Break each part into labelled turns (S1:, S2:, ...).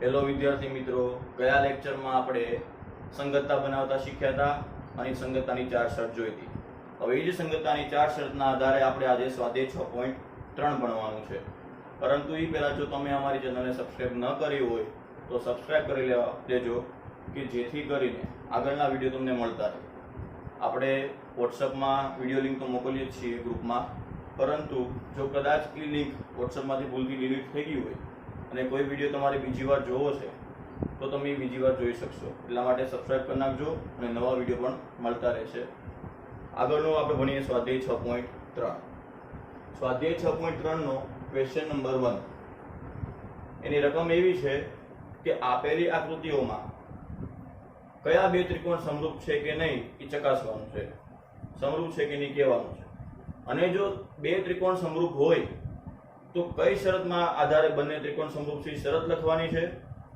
S1: Hello વિદ્યાર્થી મિત્રો, ગયા લેક્ચરમાં આપણે સંગતતા બનાવતા શીખ્યા હતા અને સંગતતાની ચાર શરત જોઈ હતી. હવે એ જ સંગતતાની ચાર શરતના આધારે આપણે આજે સ્વાધ્યાય 6.3 ભણવાનું છે. પરંતુ એ પહેલાં જો તમે અમારી ચેનલને સબસ્ક્રાઇબ ન કરી હોય તો સબસ્ક્રાઇબ કરી લેજો કે જેથી કરીને આગળના વિડીયો તમને મળતા રહે. આપણે વોટ્સઅપમાં વિડીયો લિંક તો મોકલીએ જ છીએ ગ્રુપમાં, પરંતુ જો કદાચ એ લિંક વોટ્સઅપમાંથી ભૂલથી ડિલીટ થઈ ગઈ હોય અને કોઈ વિડીયો તમારે બીજી વાર જોવો છે તો તમે બીજી વાર જોઈ શકશો. એટલા માટે સબસ્ક્રાઇબ કરી નાખજો અને નવા વિડીયો પણ મળતા રહેશે. આગળનું આપણે ભણીએ સ્વાધ્યાય 6.3. સ્વાધ્યાય 6.3 નો ક્વેશ્ચન નંબર 1. એની રકમ એવી છે કે આપેલી આકૃતિઓમાં કયા બે ત્રિકોણ સમરૂપ છે કે નહીં એ ચકાસવાનું છે. સમરૂપ છે કે નહીં કહેવાનું છે. અને જો બે ત્રિકોણ સમરૂપ હોય તો કઈ શરતમાં આધારે બંને ત્રિકોણ સમરૂપ છે શરત લખવાની છે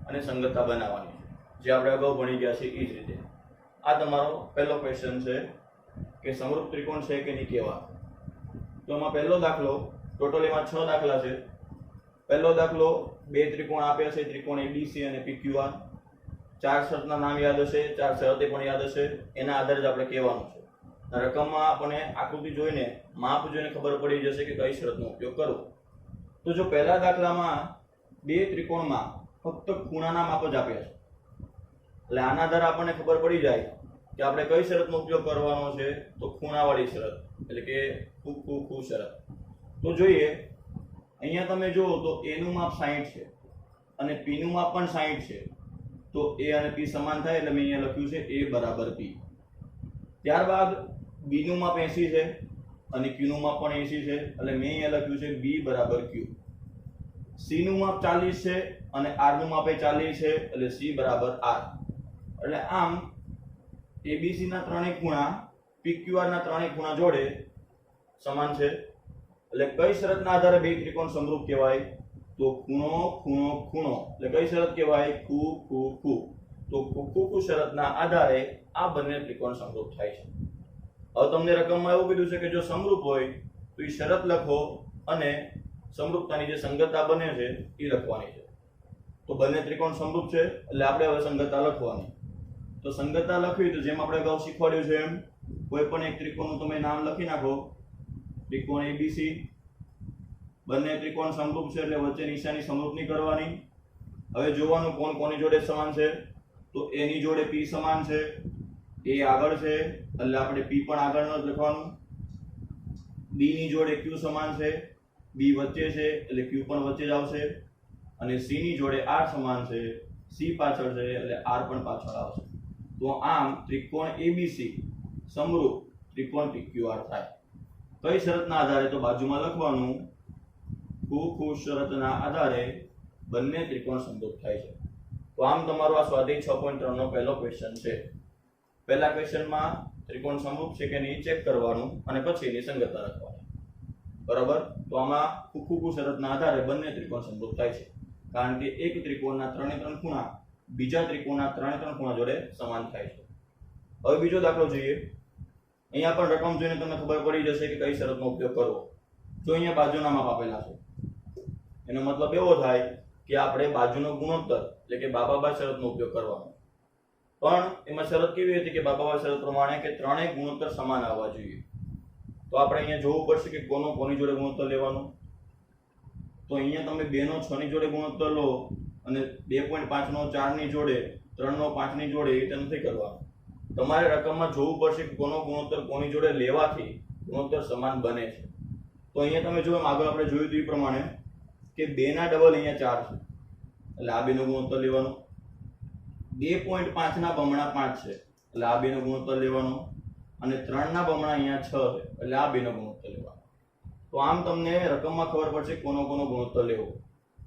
S1: અને સંગતતા બનાવવાની છે, જે આપણે અગાઉ ભણી ગયા છે એ જ રીતે. આ તમારો પહેલો ક્વેશ્ચન છે કે સમરૂપ ત્રિકોણ છે કે નહીં કહેવા. તો એમાં પહેલો દાખલો, ટોટલ એમાં 6 દાખલા છે. પહેલો દાખલો, બે ત્રિકોણ આપ્યા છે, ત્રિકોણ એબીસી અને પીક્યુઆર. ચાર શરતના નામ યાદ હશે, ચાર શરતે પણ યાદ હશે, એના આધારે જ આપણે કહેવાનું છે. રકમમાં આપણને આકૃતિ જોઈને માપ જોઈને ખબર પડી જશે કે કઈ શરતનો ઉપયોગ કરવો. તો જો પહેલા દાખલામાં બે ત્રિકોણમાં ફક્ત ખૂણાના માપ જ આપ્યા છે, એટલે આના આધારે આપણને ખબર પડી જાય કે આપણે કઈ શરતનો ઉપયોગ કરવાનો છે. તો ખૂણાવાળી શરત, એટલે કે ખૂ શરત. તો જોઈએ, અહીંયા તમે જુઓ તો એ નું માપ 60 છે અને પી નું માપ પણ 60 છે. તો એ અને પી સમાન થાય એટલે મેં અહીંયા લખ્યું છે એ બરાબર પી. ત્યારબાદ બી નું માપ 80 છે અને ક્યુ નું માપ પણ 80 છે, એટલે મેં અહીંયા લખ્યું છે બી બરાબર ક્યુ. સી નું માપ 40 છે અને આર નું માપ 40 છે, એટલે સી બરાબર આર. એટલે આમ એબીસી ના ત્રણેય ખૂણા પીક્યુઆર ના ત્રણેય ખૂણા જોડે સમાન છે. એટલે કઈ શરતના આધારે બે ત્રિકોણ સમરૂપ કહેવાય? તો ખૂણો ખૂણો ખૂણો, એટલે કઈ શરત કહેવાય? ખૂ ખૂ ખૂ. તો ખૂ શરતના આધારે આ બંને ત્રિકોણ સમરૂપ થાય છે. હવે તમને રકમમાં એવું કીધું છે કે જો સમરૂપ હોય તો એ શરત લખો અને સમરૂપતાની જે સંગતતા બને છે એ લખવાની છે. તો બંને ત્રિકોણ સમરૂપ છે એટલે આપણે હવે સંગતતા લખવાની. તો સંગતતા લખવી તો જેમ આપણે અગાઉ શીખવાડ્યું છે એમ કોઈ પણ એક ત્રિકોણનું તમે નામ લખી નાખો. ત્રિકોણ એબીસી, બંને ત્રિકોણ સમરૂપ છે એટલે વચ્ચે નિશાની સમરૂપની કરવાની. હવે જોવાનું કોણ કોની જોડે સમાન છે. તો એ ની જોડે પી સમાન છે, એ આગળ છે એટલે આપણે પી પણ આગળનો જ લખવાનું. બી ની જોડે ક્યુ સમાન છે, બી વચ્ચે છે એટલે ક્યુ પણ વચ્ચે જ આવશે. અને સી ની જોડે આર સમાન છે, સી પાછળ છે એટલે આર પણ પાછળ આવશે. તો આમ ત્રિકોણ એબીસી સમરૂપ ત્રિકોણ પીક્યુઆર થાય. કઈ શરતના આધારે? તો બાજુમાં લખવાનું ખૂ શરતના આધારે બંને ત્રિકોણ સમરૂપ થાય છે. તો આમ તમારો આ સ્વાધ્યાય 6.3 નો પહેલો ક્વેશ્ચન છે. પહેલા ક્વેશ્ચનમાં ત્રિકોણ સમરૂપ છે કે નહીં ચેક કરવાનું અને પછી એની સંગતતા લખવાની. બરાબર? તો આમાં ખૂ શરતના આધારે બંને ત્રિકોણ સમરૂપ થાય છે, કારણ કે એક ત્રિકોણના ત્રણે ત્રણ ખૂણા બીજા ત્રિકોણના ત્રણે ત્રણ ખૂણા જોડે સમાન થાય છે. હવે બીજો દાખલો જોઈએ. અહીંયા પણ રકમ જોઈને તમને ખબર પડી જશે કે કઈ શરતનો ઉપયોગ કરવો. જો અહીંયા બાજુના માપ આપેલા છે, એનો મતલબ એવો થાય કે આપણે બાજુનો ગુણોત્તર એટલે કે બાબા શરતનો ઉપયોગ કરવાનો. પણ એમાં શરત કેવી હતી કે બાબા શરત પ્રમાણે કે ત્રણેય ગુણોત્તર સમાન આવવા જોઈએ. તો આપણે અહીંયા જોવું પડશે કે કોની જોડે ગુણોત્તર લેવાનો. તો અહીંયા તમે 2 નો 6 ની જોડે ગુણોત્તર લો અને 2.5 નો 4 ની જોડે, 3 નો 5 ની જોડે, એ નથી કરવાનું. તમારે રકમમાં જોવું પડશે કે કોનો ગુણોત્તર કોની જોડે લેવાથી ગુણોત્તર સમાન બને છે. તો અહીંયા તમે જો આગળ આપણે જોયું હતું એ પ્રમાણે કે 2 ના ડબલ અહીંયા 4 છે એટલે આ બેનો ગુણોત્તર લેવાનો. 2.5 ના બમણા 5 છે એટલે આ બેનો ગુણોત્તર લેવાનો. અને 3 ના બમણા અહીંયા 6 છે એટલે આ બેનો ગુણોત્તર લેવાનો. તો આમ તમને રકમમાં ખબર પડશે કોનો ગુણોત્તર લેવો.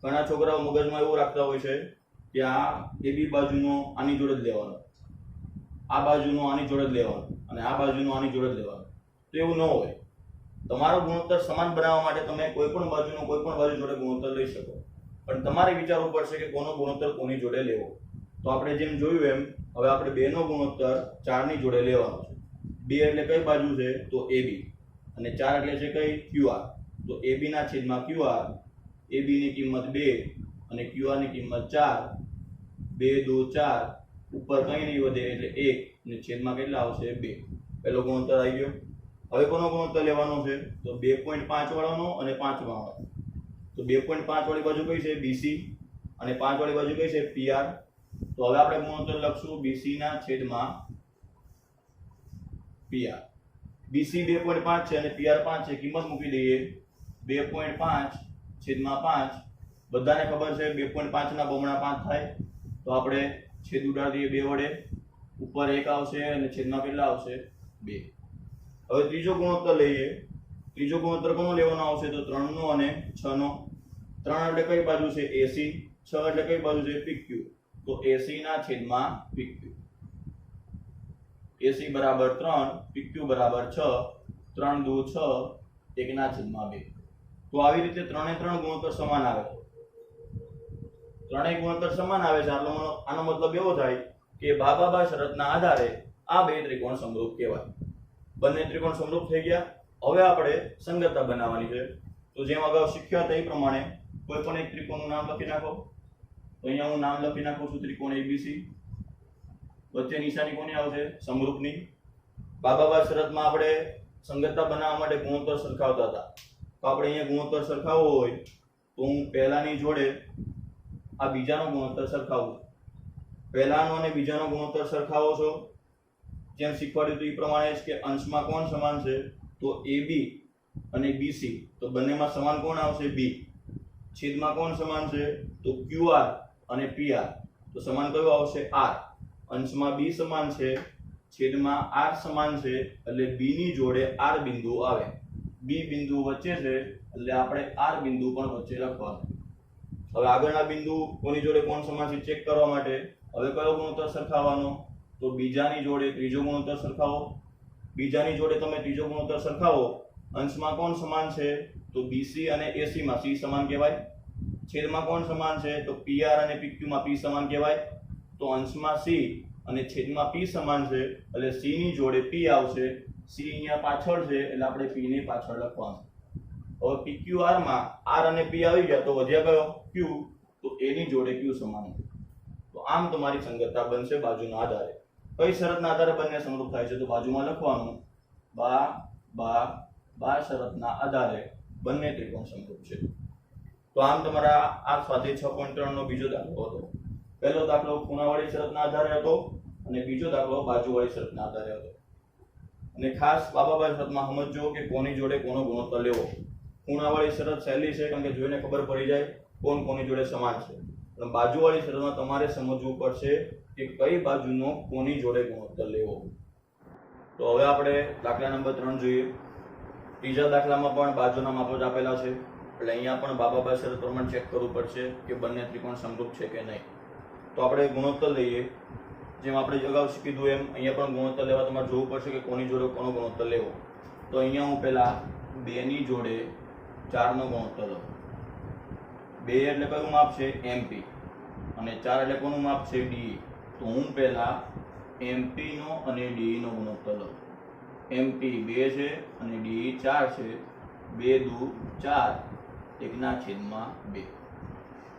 S1: ઘણા છોકરાઓ મગજમાં એવું રાખતા હોય છે કે આ એબી બાજુનો આની જોડે જ લેવાનો, આ બાજુનો આની જોડે જ લેવાનો અને આ બાજુનો આની જોડે જ લેવાનો. તો એવું ન હોય. તમારો ગુણોત્તર સમાન બનાવવા માટે તમે કોઈ પણ બાજુ જોડે ગુણોત્તર લઈ શકો, પણ તમારે વિચારવું પડશે કે કોનો ગુણોત્તર કોની જોડે લેવો. તો આપણે જેમ જોયું એમ હવે આપણે 2 નો ગુણોત્તર 4 ની જોડે લેવાનો છે. 2 એટલે કઈ બાજુ છે? તો AB, અને 4 એટલે છે કઈ? QR. તો AB ના છેદમાં QR, AB ની કિંમત 2 અને QR ની કિંમત 4 2 2 4 ઉપર કંઈ નહીં વધે એટલે 1 અને છેદમાં કેટલા આવશે 2. પહેલો ગુણોત્તર આવી ગયો. હવે કોનો ગુણોત્તર લેવાનો છે તો 2.5 વાળાનો અને 5 વાળાનો. તો 2.5 વાળી બાજુ કઈ છે BC અને 5 વાળી બાજુ કઈ છે PR. તો હવે આપણે ગુણોત્તર લખશું BC ના છેદમાં PR. BC 2.5 છે અને PR 5 છે. કિંમત મૂકી દઈએ 2.5 છેદમાં 5. બધાને ખબર છે 2.5 ના બમણા 5 થાય. તો આપણે છેદ ઉડાડી દઈએ 2 વડે. ઉપર 1 આવશે અને છેદમાં કેટલા આવશે 2. હવે ત્રીજો ગુણોત્તર લઈએ. ત્રીજો ગુણોત્તર કોનો લેવાનો આવશે તો 3 નો અને 6 નો. 3 એટલે કઈ બાજુ છે AC, 6 એટલે કઈ બાજુ છે PQ. તો AC ના છેદમાં PQ. AC બરાબર 3, PQ બરાબર 6. 3 દુ 6, 1 ના છેદમાં 2. તો આવી રીતે ત્રણે ત્રણ ગુણોત્તર સમાન આવે છે. ત્રણેય ગુણોત્તર સમાન આવે છે. આનો મતલબ એવો થાય કે ભાગાભાગ શરતના આધારે આ બે ત્રિકોણ સમરૂપ કહેવાય. બંને ત્રિકોણ સમરૂપ થઈ ગયા. હવે આપણે સંગતતા બનાવવાની છે. તો જેમ અગાઉ શીખ્યા તે પ્રમાણે કોઈ પણ એક ત્રિકોણનું નામ લખી નાખો. તો અહીંયા હું નામ લખી નાખું છું ત્રિકોણ ABC. વચ્ચે નિશાની કોની આવશે સમરૂપની. ભાગાભાગ શરતમાં આપણે સંગતતા બનાવવા માટે ગુણોત્તર સરખાવતા હતા. તો આપણે અહીંયા ગુણોત્તર સરખાવવો હોય તો હું પહેલાની જોડે આ બીજાનો ગુણોત્તર સરખાવું. પહેલાનો અને બીજાનો ગુણોત્તર સરખાવો છો. જેમ શીખવાડ્યું હતું એ પ્રમાણે જ કે અંશમાં કોણ સમાન છે તો AB અને BC. તો બંનેમાં સમાન કોણ આવશે B. છેદમાં કોણ સમાન છે તો QR અને PR. તો સમાન કયો આવશે R. અંશમાં B સમાન છે, છેદમાં R સમાન છે, એટલે B ની જોડે R બિંદુ આવે. B બિંદુ વચ્ચે છે એટલે આપણે R બિંદુ પણ વચ્ચે લખવાનું. હવે આગળના બિંદુ કોની જોડે કોણ સમાન છે ચેક કરવા માટે હવે કયો ગુણોત્તર સરખાવવાનો તો બીજાની જોડે ત્રીજો ગુણોત્તર સરખાવો. બીજાની જોડે તમે ત્રીજો ગુણોત્તર સરખાવો. અંશમાં કોણ સમાન છે તો BC અને AC માં C સમાન કહેવાય. છેદમાં કોણ સમાન છે તો PR અને PQ માં P સમાન કહેવાય. તો અંશમાં C અને છેદમાં P સમાન છે એટલે C ની જોડે P આવશે. C અહીંયા પાછળ છે એટલે આપણે P ને પાછળ લખવાનું. હવે PQR માં R અને P આવી ગયા તો વધ્યા કયો Q. તો A ની જોડે Q સમાન. તો આમ તમારી સંગતતા બનશે બાજુના આધારે. કઈ શરતના આધારે બંને સમરૂપ થાય છે તો બાજુમાં લખવાનું બા શરતના આધારે બંને ત્રિકોણ સમરૂપ છે. તો આમ તમારા આ સ્વાધ્યાય 6.3 નો બીજો દાખલો હતો. પહેલો દાખલો ખૂણાવાળી શરતના આધારે હતો અને બીજો દાખલો બાજુવાળી શરતના આધારે હતો. અને ખાસ બાબાભાઈ શરતમાં સમજજો કે કોની જોડે કોનો ગુણોત્તર લેવો. ખૂણાવાળી શરત સહેલી છે કારણ કે જોઈને ખબર પડી જાય કોણ કોની જોડે સમાન છે. અને બાજુવાળી શરતમાં તમારે સમજવું પડશે કે કઈ બાજુનો કોની જોડે ગુણોત્તર લેવો. તો હવે આપણે દાખલા નંબર 3 જોઈએ. ત્રીજા દાખલામાં પણ બાજુના માપો જ આપેલા છે એટલે અહીંયા પણ બાબાભાઈ શરત પ્રમાણે ચેક કરવું પડશે કે બંને ત્રિકોણ સમરૂપ છે કે નહીં. તો આપણે ગુણોત્તર લઈએ. જેમ આપણે અગાઉ કીધું એમ અહીંયા પણ ગુણોત્તર લેવા તમારે જોવું પડશે કે કોની જોડે કોનો ગુણોત્તર લેવો. તો અહીંયા હું પહેલા 2 ની જોડે 4 નો ગુણોત્તર લઉં. 2 એટલે કયું માપ છે MP અને 4 એટલે કોનું માપ છે DE. તો હું પહેલા MP નો અને DE નો ગુણોત્તર લઉં. MP 2 છે અને DE 4 છે. 2 દુ 4, 1 ના છેદમાં 2.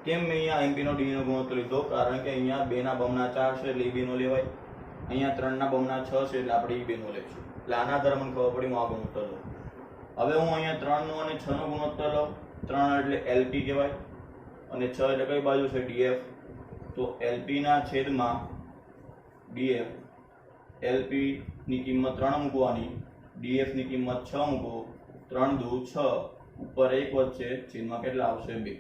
S1: કેમ મેં અહીંયા MP નો DE નો ગુણોત્તર લીધો કારણ કે અહીંયા 2 ના બમણા 4 છે એટલે E 2 નો લેવાય. અહીંયા 3 ના બમણા 6 છે એટલે આપણે E 2 નો લઈશું. એટલે આના આધારે મને ખબર પડી હું આ ગુણોત્તર લઉં. હવે હું અહીંયા 3 નો અને 6 નો ગુણોત્તર લઉં. 3 એટલે LP કહેવાય અને 6 એટલે કઈ બાજુ છે DF. તો LP ના છેદમાં DF. LP ની કિંમત 3 મૂકવાની, DF ની કિંમત 6 મૂકો. 3 દુ 6, ઉપર 1 વચ્ચે છેદમાં કેટલા આવશે 2.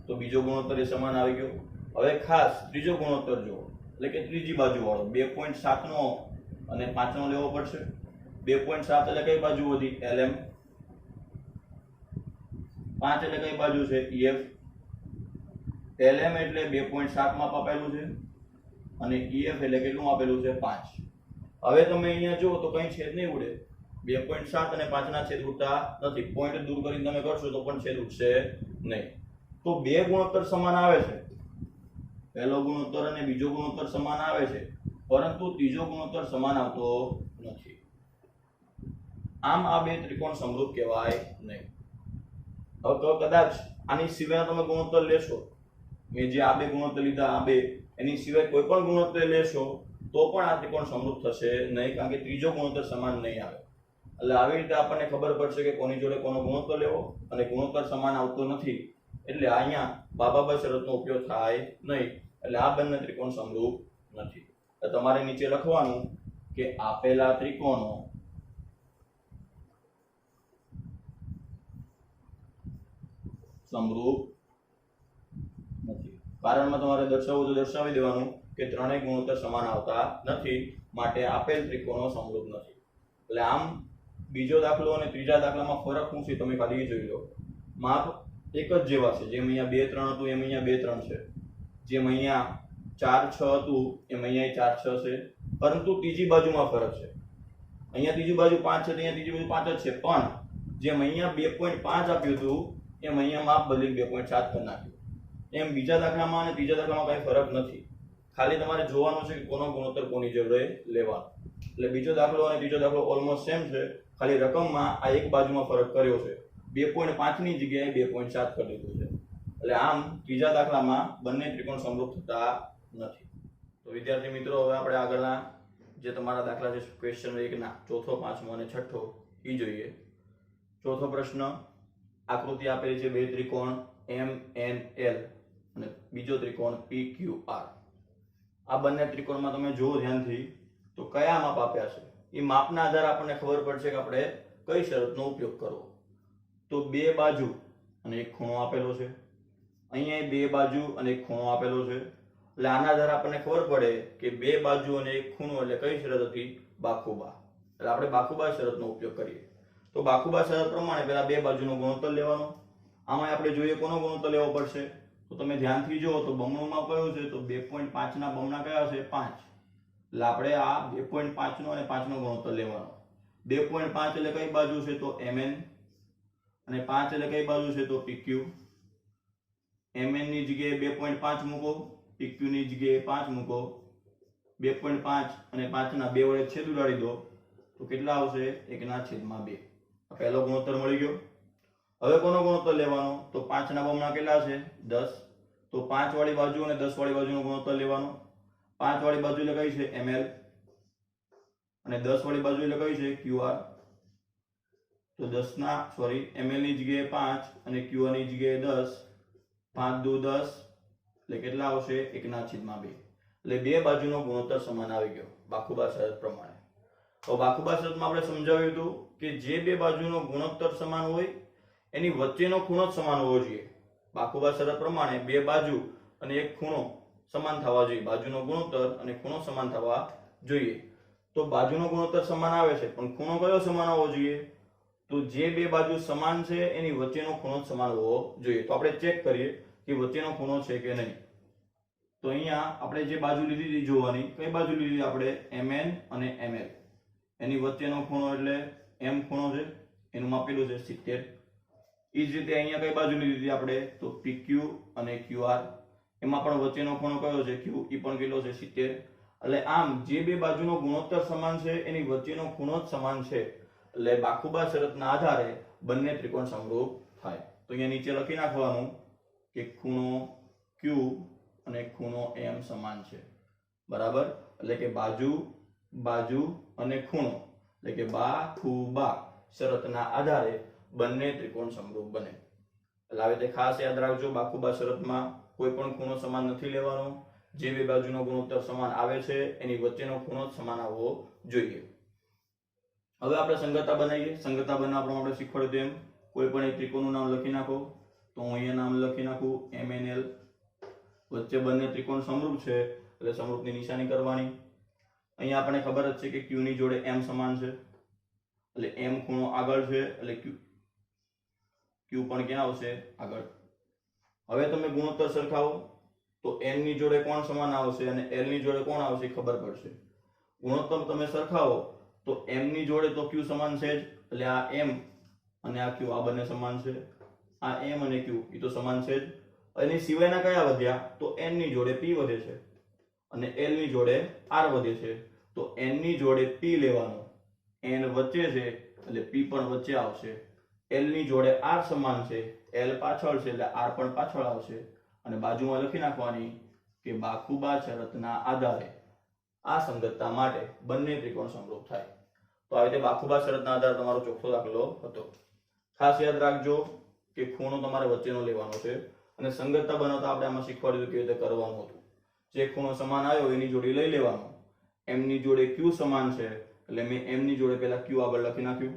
S1: તો બીજો ગુણોત્તર એ સમાન આવી ગયો. હવે ખાસ ત્રીજો ગુણોત્તર જો એટલે કે ત્રીજી બાજુ વાળો 2.7 નો અને 5 નો લેવો પડશે. 2.7 એટલે કઈ બાજુ વધી LM. 5 એટલે કઈ બાજુ છે EF. LM એટલે 2.7 માપ આપેલું છે અને EF એટલે કેટલું આપેલું છે 5. હવે તમે અહીંયા જુઓ તો કઈ છેદ નહીં ઉડે. 2.7 અને 5 ના છેદ ઉડતા નથી. પોઈન્ટ દૂર કરીને તમે કરશો તો પણ છેદ ઉડશે નહીં. તો બે ગુણોત્તર સમાન આવે છે. પહેલો ગુણોત્તર અને બીજો ગુણોત્તર સમાન આવે છે પરંતુ ત્રીજો ગુણોત્તર સમાન આવતો નથી. આમ આ બે ત્રિકોણ સમરૂપ કહેવાય નહીં. હવે કદાચ આની સિવાયના તમે ગુણોત્તર લેશો. મેં જે આ બે ગુણોત્તર લીધા આ બે એની સિવાય કોઈ પણ ગુણોત્તર લેશો તો પણ આ ત્રિકોણ સમરૂપ થશે નહીં, કારણ કે ત્રીજો ગુણોત્તર સમાન નહીં આવે. એટલે આવી રીતે આપણને ખબર પડશે કે કોની જોડે કોનો ગુણોત્તર લેવો, અને ગુણોત્તર સમાન આવતો નથી એટલે અહીંયા બાબા શરતનો ઉપયોગ થાય નહીં. એટલે આ બંને ત્રિકોણ સમરૂપ નથી. તો તમારે નીચે લખવાનું કે આપેલા ત્રિકોણો સમરૂપ નથી. કારણમાં તમારે દર્શાવવું તો દર્શાવી દેવાનું કે ત્રણેય ગુણોત્તર સમાન આવતા નથી, માટે આપેલ ત્રિકોણો સમરૂપ નથી. એટલે આમ બીજો દાખલો અને ત્રીજા દાખલામાં ફરક શું છે તમે ખાલી જોઈ લો. માપ એક જ જેવા છે. જેમ અહીંયા 2 3 હતું એમ અહીંયા 2 3 છે. જેમ અહીંયા 4 6 હતું એમ અહીંયા 4 6 છે, પરંતુ ત્રીજી બાજુમાં ફરક છે. અહીંયા ત્રીજી બાજુ 5 છે, અહીંયા ત્રીજી બાજુ 5 જ છે, પણ જેમ અહીંયા 2.5 આપ્યું હતું એમ અહીંયા માપ બદલી 2.7 કરી નાખ્યું. એમ બીજા દાખલામાં અને ત્રીજા દાખલામાં કઈ ફરક નથી. ખાલી તમારે જોવાનું છે કે કોનો ગુણોત્તર કોની જોડે લેવાનો. એટલે બીજો દાખલો અને ત્રીજો દાખલો ઓલમોસ્ટ સેમ છે, ખાલી રકમમાં આ એક બાજુમાં ફરક કર્યો છે. 2.5 ની જગ્યાએ 2.7 કરી દીધું છે. એટલે આમ ત્રીજા દાખલામાં બંને ત્રિકોણ સમરૂપ થતા નથી. તો વિદ્યાર્થી મિત્રો, હવે આપણે આગળના જે તમારા દાખલા છે ક્વેશ્ચન 1 ના ચોથો, પાંચમો અને છઠ્ઠો એ જોઈએ. ચોથો પ્રશ્ન, આકૃતિ આપેલી છે બે ત્રિકોણ MNL અને બીજો ત્રિકોણ PQR. આ બંને ત્રિકોણમાં તમે જુઓ ધ્યાનથી તો કયા માપ આપ્યા છે એ માપના આધારે આપણને ખબર પડશે કે આપણે કઈ શરતનો ઉપયોગ કરવો. તો બે બાજુ અને એક ખૂણો આપેલો છે, અહીંયા બે બાજુ અને એક ખૂણો આપેલો છે. એટલે આના આધારે આપણને ખબર પડે કે બે બાજુ અને એક ખૂણો એટલે કઈ શરત હતી? બાખુબા. એટલે આપણે બાખુબા શરતનો ઉપયોગ કરીએ. તો બાખુબા શરત પ્રમાણે પહેલા બે બાજુનો ગુણોત્તર લેવાનો. આમાં આપણે જોઈએ કોનો ગુણોત્તર લેવો પડશે. તો તમે ધ્યાનથી જુઓ તો બમણું માપ કયું છે? તો 2.5 ના બમણા કયા છે? 5. એટલે આપણે આ 2.5 નો અને 5 નો ગુણોત્તર લેવાનો. 2.5 એટલે કઈ બાજુ છે? તો MN, અને 5 એટલે કઈ બાજુ છે? તો PQ. MN ની જગ્યાએ 2.5 મૂકો, PQ ની જગ્યાએ 5 મૂકો. 2.5 અને 5 ના 2 વડે છેદ ઉડાડી દો તો કેટલા આવશે? 1/2. આ પહેલો ગુણોત્તર મળી ગયો. હવે કોનો ગુણોત્તર લેવાનો? તો 5 ના બમણા કેટલા છે? 10. તો 5 વાળી બાજુ અને 10 વાળી બાજુનો ગુણોત્તર લેવાનો. 5 વાળી બાજુ એટલે કઈ છે? ML, અને 10 વાળી બાજુ એટલે કઈ છે? QR. તો 10 ના ML ની જગ્યાએ 5 અને QR ની જગ્યાએ 10. 5 દુ 10 એટલે કેટલા આવશે? 1/2. એટલે બે બાજુનો ગુણોત્તર સમાન આવી ગયો બાખુબા શરત પ્રમાણે. તો બાખુબા શરતમાં આપણે સમજાવ્યું હતું કે જે બે બાજુનો ગુણોત્તર સમાન હોય એની વચ્ચેનો ખૂણો જ સમાન હોવો જોઈએ. બાખુબા શરત પ્રમાણે બે બાજુ અને એક ખૂણો સમાન થવા જોઈએ. બાજુનો ગુણોત્તર અને ખૂણો સમાન થવા જોઈએ. તો બાજુનો ગુણોત્તર સમાન આવે છે, પણ ખૂણો કયો સમાન હોવો જોઈએ? તો જે બે બાજુ સમાન છે એની વચ્ચેનો ખૂણો સમાન હોવો જોઈએ. તો આપણે ચેક કરીએ કે વચ્ચેનો ખૂણો છે કે નહીં. તો અહીંયા આપણે જે બાજુ લીધી હતી જોવાની, કઈ બાજુ લીધી? આપણે MN અને ML. એની વચ્ચેનો ખૂણો એટલે M ખૂણો છે, એનું માપેલું છે 70. એ જ રીતે અહીંયા કઈ બાજુ લીધી હતી આપણે? તો PQ અને QR. એમાં પણ વચ્ચેનો ખૂણો કયો છે? Q. એ પણ કેટલો છે? 70. એટલે આમ જે બે બાજુનો ગુણોત્તર સમાન છે એની વચ્ચેનો ખૂણો જ સમાન છે. એટલે બાખુબા શરતના આધારે બંને ત્રિકોણ સમરૂપ થાય. તો અહીંયા નીચે લખી નાખવાનું કે ખૂણો Q અને ખૂણો M સમાન છે. બરાબર. એટલે કે બાજુ બાજુ અને ખૂણો એટલે કે બાખુબા શરતના આધારે બંને ત્રિકોણ સમરૂપ બને. એટલે આવી રીતે ખાસ યાદ રાખજો, બાખુબા શરતમાં કોઈ પણ ખૂણો સમાન નથી લેવાનો. જે બે બાજુનો ગુણોત્તર સમાન આવે છે એની વચ્ચેનો ખૂણો જ સમાન આવવો જોઈએ. હવે આપણે સંગતતા બનાવીએ. સંગતતા બનાવવા આપણે શીખવાડ્યું તેમ કોઈ પણ એક ત્રિકોણનું નામ લખી નાખો. તો હું અહીંયા નામ લખી નાખું MNL. વચ્ચે બંને ત્રિકોણ સમરૂપ છે એટલે સમરૂપની નિશાની કરવાની. અહીંયા આપણને ખબર જ છે કે Q ની જોડે M સમાન છે એટલે M ખૂણો આગળ છે એટલે Q પણ ક્યાં આવશે? આગળ. હવે તમે ગુણોત્તર સરખાવો તો M ની જોડે કોણ સમાન આવશે અને L ની જોડે કોણ આવશે ખબર પડશે. ગુણોત્તર તમે સરખાવો તો M ની જોડે તો Q સમાન છે જ, એટલે આ M અને આ Q આ બંને સમાન છે. આ M અને Q એ તો સમાન છે જ. એની સિવાયના કયા વધ્યા? તો N ની જોડે P વધે છે અને L ની જોડે R વધે છે. તો N ની જોડે P લેવાનો. N વચ્ચે છે એટલે P પણ વચ્ચે આવશે. L ની જોડે R સમાન છે, L પાછળ છે એટલે R પણ પાછળ આવશે. અને બાજુમાં લખી નાખવાની કે બાખુબા શરતના આધારે આ સંગતતા માટે બંને ત્રિકોણ સમરૂપ થાય. તો આવી રીતે બાખુબા શરતના આધારે તમારો ચોખ્ખો દાખલો હતો. ખાસ યાદ રાખજો કે ખૂણો તમારે વચ્ચેનો લેવાનો છે અને સંગતતા બનાવતા આપણે આમાં શીખવાડ્યું કેવી રીતે કરવાનું હતું. જે ખૂણો સમાન આવ્યો એની જોડી લઈ લેવાનો. m ની જોડે q સમાન છે એટલે મેં m ની જોડે પહેલા q આગળ લખી નાખ્યું.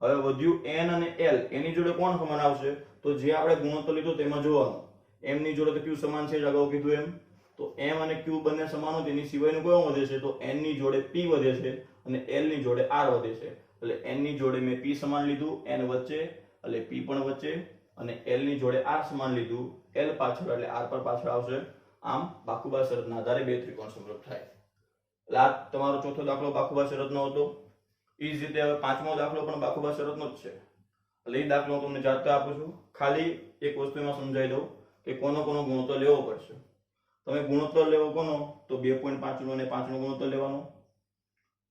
S1: હવે વધ્યું n અને l, એની જોડે કોણ સમાન આવશે? તો જે આપણે ગુણોત્તર લીધો તેમાં જોવાનું. m ની જોડે તો q સમાન છે જ, અગાઉ કીધું એમ. તો m અને q બંને સમાન હોય તેની સિવાયનું કયું વધે છે? તો n ની જોડે p વધે છે અને l ની જોડે r વધે છે. એટલે n ની જોડે મેં p સમાન લીધું, n વચ્ચે એટલે p પણ વચ્ચે, અને l ની જોડે r સમાન લીધું, l પાછળ એટલે r પર પાછળ આવશે. આમ બાખુબા શરતના આધારે બે ત્રિકોણ સમરૂપ થાય. એટલે આ તમારો ચોથો દાખલો બાખુબા શરતનો હતો. એ જ રીતે હવે પાંચમો દાખલો પણ બાખુબા શરતનો જ છે. એટલે એ દાખલો હું તમને જાતે આપું છું. ખાલી એક વસ્તુ એમાં સમજાવી દઉં કે કોનો કોનો ગુણોત્તર લેવો પડશે. તમે ગુણોત્તર લેવો કોનો? તો 2.5 નો અને 5 નો ગુણોત્તર લેવાનો,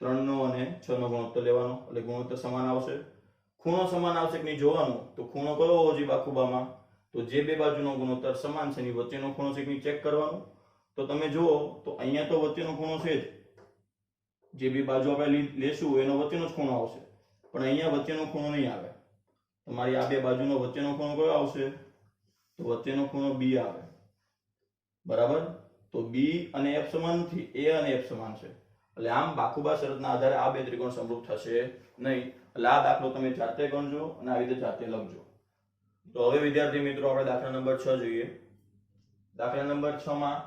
S1: 3 નો અને 6 નો ગુણોત્તર લેવાનો, એટલે ગુણોત્તર સમાન આવશે. ખૂણો સમાન આવશે કે નહીં જોવાનું. તો ખૂણો કયો હોવો જોઈએ બાખુબામાં? તો જે બે બાજુનો ગુણોત્તર સમાન છે એની વચ્ચેનો ખૂણો છે કે નહીં ચેક કરવાનું. તો તમે જુઓ તો અહીંયા તો વચ્ચેનો ખૂણો છે જ, જે બે બાજુ આપણે લેશું એનો વચ્ચેનો જ ખૂણો આવશે, પણ અહીંયા વચ્ચેનો ખૂણો નહીં આવે. તમારી આ બે બાજુનો વચ્ચેનો ખૂણો કયો આવશે? તો વચ્ચેનો ખૂણો b આવે. બરાબર? તો b અને f સમાન નથી, a અને f સમાન છે. એટલે આમ બાખુબા શરતના આધારે આ બે ત્રિકોણ સમરૂપ થશે નહીં. એટલે આ દાખલો તમે જાતે ગણજો અને આવી રીતે જાતે લખજો. તો હવે વિદ્યાર્થી મિત્રો આપણે દાખલા નંબર 6 જોઈએ. દાખલા નંબર 6 માં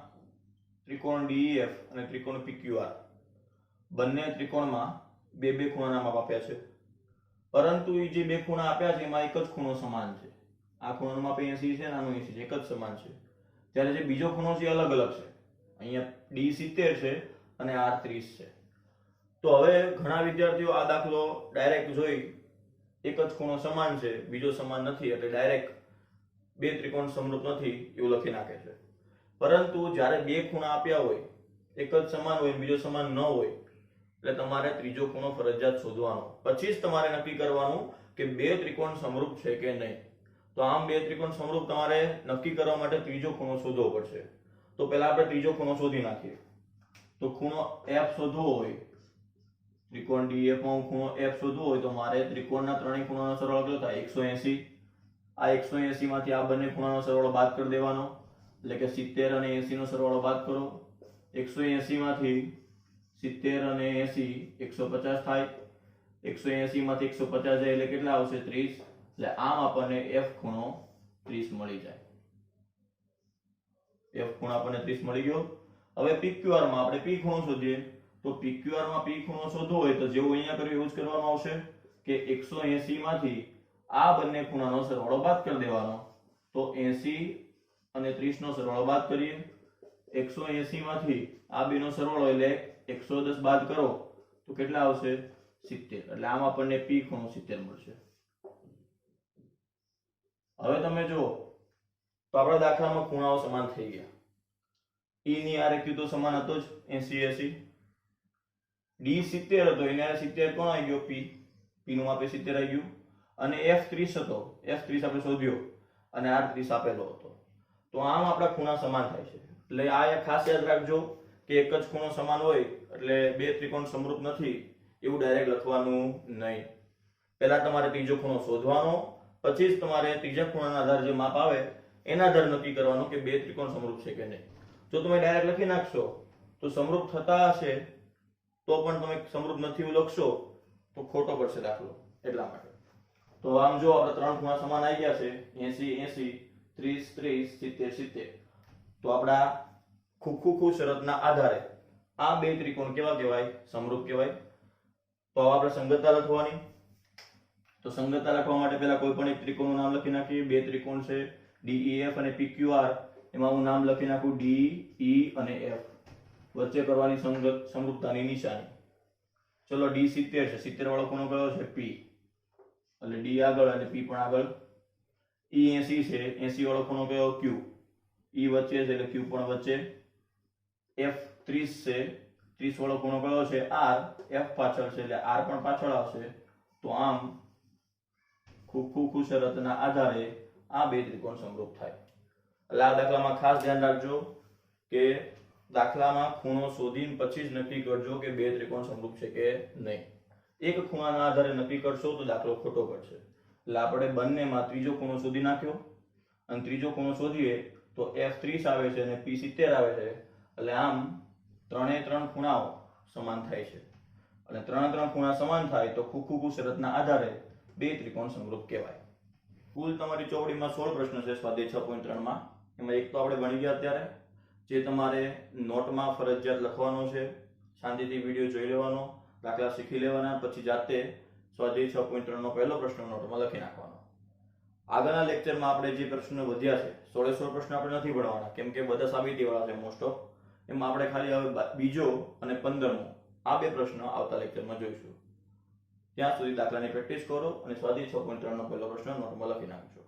S1: ત્રિકોણ DEF અને ત્રિકોણ PQR બંને ત્રિકોણમાં બે બે ખૂણાના માપ આપ્યા છે. પરંતુ એ જે બે ખૂણા આપ્યા છે એમાં એક જ ખૂણો સમાન છે. આ ખૂણાનું માપ 80 છે અને આનું 80 છે, એક જ સમાન છે. જ્યારે જે બીજો ખૂણો છે અલગ અલગ છે. અહીંયા D 70 છે અને R 30 છે. તો હવે ઘણા વિદ્યાર્થીઓ આ દાખલો ડાયરેક્ટ જોઈ એક જ ખૂણો સમાન છે બીજો સમાન નથી એટલે ડાયરેક્ટ બે ત્રિકોણ સમરૂપ નથી એવું લખી નાખે છે. પરંતુ જ્યારે બે ખૂણા આપ્યા હોય, એક જ સમાન હોય બીજો સમાન ન હોય, એટલે તમારે ત્રીજો ખૂણો ફરજિયાત શોધવાનો. પછી જ તમારે નક્કી કરવાનું કે બે ત્રિકોણ સમરૂપ છે કે નહીં. તો આમ બે ત્રિકોણ સમરૂપ તમારે નક્કી કરવા માટે ત્રીજો ખૂણો શોધવો પડશે. તો પહેલા આપણે ત્રીજો ખૂણો શોધી નાખીએ. તો ખૂણો f શોધવો હોય, ત્રિકોણ DEF માં ખૂણો f શોધવો હોય તો મારે ત્રિકોણના ત્રણેય ખૂણાનો સરવાળો કેટલો થાય? 180. આ 180 માંથી આ બંને ખૂણાનો સરવાળો બાદ કરી દેવાનો, એટલે કે 70 અને 80 નો સરવાળો બાદ કરો. 180 માંથી 70 અને 80 150 થાય. 180 માંથી 150 જાય એટલે કેટલા આવશે? 30. એટલે આમ આપણને f ખૂણો 30 મળી જાય. f ખૂણો આપણને 30 મળી ગયો. હવે PQR માં આપણે p ખૂણો શોધીએ. તો PQR માં p ખૂણો શોધવો હોય તો જેવું અહીંયા કર્યું એવું જ કરવાનું આવશે કે 180 માંથી આ બંને ખૂણાનો સરવાળો બાદ કરી દેવાનો. તો 80 અને 30 નો સરવાળો બાદ કરીએ. 180 માંથી આ બેનો સરવાળો એટલે 110 બાદ કરો તો કેટલા આવશે? 70. એટલે આમ આપણને p ખૂણો 70 મળશે. હવે તમે જુઓ તો આપણા દાખલામાં ખૂણાઓ સમાન થઈ ગયા. e ની આરે q તો સમાન હતો જ 80 80. d 70 હતો એને 70 કોણ આવી ગયો? p. p નું માપ 70 આવી ગયું. અને f 30 હતો, f 30 આપણે શોધ્યો અને r 30 આપેલો હતો. તો આમ આપણા ખૂણા સમાન થાય છે. એટલે આ ખાસ યાદ રાખજો કે એક જ ખૂણો સમાન હોય એટલે બે ત્રિકોણ સમરૂપ નથી એવું ડાયરેક્ટ લખવાનું નહીં. પહેલા તમારે ત્રીજો ખૂણો શોધવાનો, પછી જ તમારે ત્રીજા ખૂણાના આધારે જે માપ આવે એના આધારે નક્કી કરવાનું કે બે ત્રિકોણ સમરૂપ છે કે નહીં. જો તમે ડાયરેક્ટ લખી નાખશો તો સમરૂપ થતા હશે તો પણ તમે સમરૂપ નથી એવું લખશો તો ખોટો પડશે દાખલો. એટલા માટે તો આમ જો આપણે ત્રણ ખૂણા સમાન આવી ગયા છે 80 80 30 30 70 70. તો આપણા ખુખુખુ શરતના આધારે આ બે ત્રિકોણ કેવા કહેવાય? સમરૂપ કહેવાય. તો હવે આપણે સંગતતા લખવાની. તો સંગતતા લખવા માટે પહેલા કોઈ પણ એક ત્રિકોણનું નામ લખી નાખીએ. બે ત્રિકોણ છે DEF અને PQR. એમાં હું નામ લખી નાખું D E અને F. વચ્ચે કરવાની સમરૂપતાની નિશાની. ચલો D 70 છે, 70 વાળો ખૂણો કયો છે? P. એટલે D આગળ અને P પણ આગળ. E 80 છે, 80 વાળો ખૂણો કયો? Q. E વચ્ચે છે એટલે Q પણ વચ્ચે. F 30 છે, 30 વાળો ખૂણો કયો છે? R. F પાછળ છે એટલે R પણ પાછળ આવશે. તો આમ ખુખુખુ શરતના આધારે આ બે ત્રિકોણ સમરૂપ થાય. એટલે આ દાખલામાં ખાસ ધ્યાન રાખજો કે દાખલામાં ખૂણો શોધીને પછી જ નક્કી કરજો કે બે ત્રિકોણ સમરૂપ છે કે નહીં. એક ખૂણાના આધારે નક્કી કરશો તો દાખલો ખોટો પડશે. એટલે આપણે બંનેમાં ત્રીજો ખૂણો શોધી નાખ્યો અને ત્રીજો ખૂણો શોધીએ તો F30 આવે છે અને P70 આવે છે. એટલે આમ ત્રણે ત્રણ ખૂણાઓ સમાન થાય છે અને ત્રણ ખૂણા સમાન થાય તો ખુખુ શરતના આધારે બે ત્રિકોણ સમરૂપ કહેવાય. કુલ તમારી ચોપડીમાં 16 પ્રશ્ન છે સ્વાધ્યાય 6.3 માં. એમાં એક તો આપણે ભણી ગયા અત્યારે, જે તમારે નોટમાં ફરજિયાત લખવાનો છે. શાંતિથી વિડીયો જોઈ લેવાનો, દાખલા શીખી લેવાના, પછી જાતે સ્વાધ્યાય 6.3 નો પહેલો પ્રશ્ન નોટમાં લખી નાખવાનો. આગળના લેક્ચરમાં આપણે જે પ્રશ્નો વધ્યા છે 16 પ્રશ્ન આપણે નથી ભણવાના, કેમ કે બધા સાબિતી વાળા છે મોસ્ટ ઓફ. એમાં આપણે ખાલી હવે બીજો અને 15મો આ બે પ્રશ્નો આવતા લેક્ચરમાં જોઈશું. ત્યાં સુધી દાખલાની પ્રેક્ટિસ કરો અને સ્વાધ્યાય 6.3 નો પહેલો પ્રશ્ન નોટમાં લખી નાખજો.